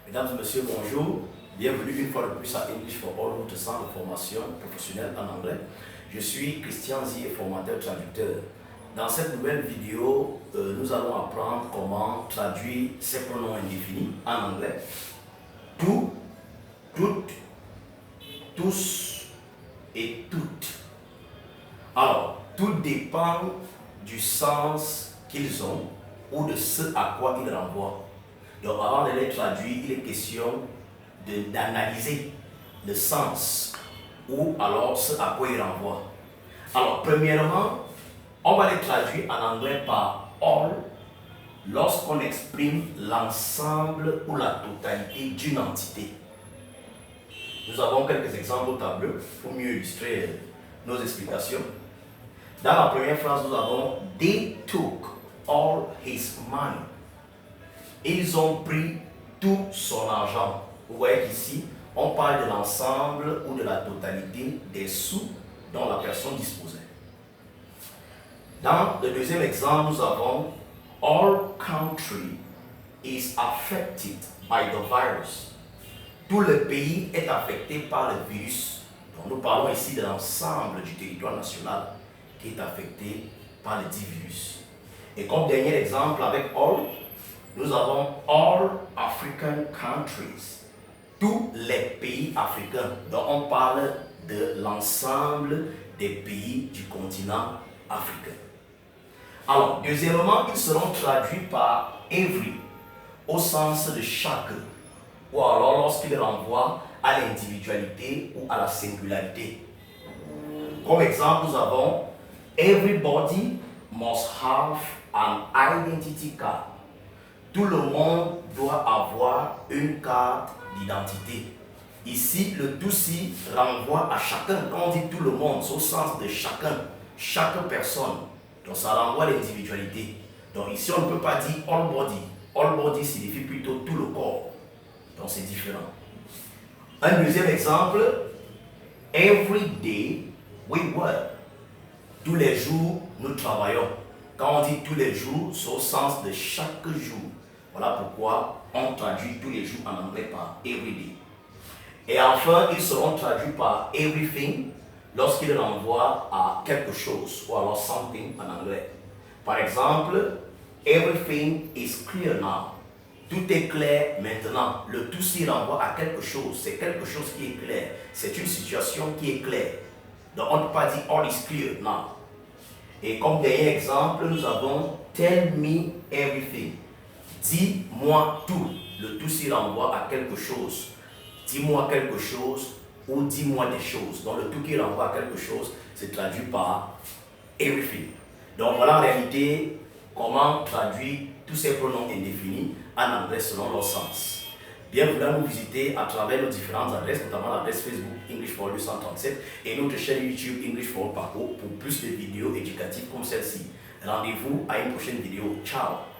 Mesdames et messieurs, bonjour. Bienvenue une fois de plus à English for All, votre centre de formation professionnelle en anglais. Je suis Christian Zier, formateur traducteur. Dans cette nouvelle vidéo, nous allons apprendre comment traduire ces pronoms indéfinis en anglais. Tout, toutes, tous et toutes. Alors, tout dépend du sens qu'ils ont ou de ce à quoi ils renvoient. Donc, avant de les traduire, il est question d'analyser le sens ou alors ce à quoi ils renvoient. Alors, premièrement, on va les traduire en anglais par all lorsqu'on exprime l'ensemble ou la totalité d'une entité. Nous avons quelques exemples au tableau pour mieux illustrer nos explications. Dans la première phrase, nous avons They took all his money. Ils ont pris tout son argent. Vous voyez qu'ici, on parle de l'ensemble ou de la totalité des sous dont la personne disposait. Dans le deuxième exemple, nous avons All country is affected by the virus. Tout le pays est affecté par le virus. Donc nous parlons ici de l'ensemble du territoire national qui est affecté par le dit virus. Et comme dernier exemple avec all, nous avons all African countries. Tous les pays africains. Donc on parle de l'ensemble des pays du continent africain. Alors, deuxièmement, ils seront traduits par every, au sens de chaque, ou alors lorsqu'ils renvoient à l'individualité ou à la singularité. Comme exemple, nous avons everybody must have an identity card. Tout le monde doit avoir une carte d'identité. Ici, le tout-ci renvoie à chacun. Quand on dit tout le monde, c'est au sens de chacun, chaque personne. Donc ça renvoie à l'individualité. Donc ici, on ne peut pas dire all body. All body signifie plutôt tout le corps. Donc c'est différent. Un deuxième exemple, every day we work. Tous les jours, nous travaillons. Quand on dit tous les jours, c'est au sens de chaque jour. Voilà pourquoi on traduit tous les jours en anglais par everyday. Et enfin, ils seront traduits par everything lorsqu'ils renvoient à quelque chose ou alors something en anglais. Par exemple, everything is clear now. Tout est clair maintenant. Le tout s'y renvoie à quelque chose. C'est quelque chose qui est clair. C'est une situation qui est claire. Donc on ne peut pas dire all is clear now. Et comme dernier exemple, nous avons tell me everything. Dis-moi tout. Le tout s'y renvoie à quelque chose. Dis-moi quelque chose ou dis-moi des choses. Donc le tout qui renvoie à quelque chose, c'est traduit par everything. Donc voilà en réalité comment traduire tous ces pronoms indéfinis en anglais selon leur sens. Bienvenue à nous visiter à travers nos différentes adresses, notamment l'adresse Facebook English for All 137 et notre chaîne YouTube English for All Parcours pour plus de vidéos éducatives comme celle-ci. Rendez-vous à une prochaine vidéo. Ciao!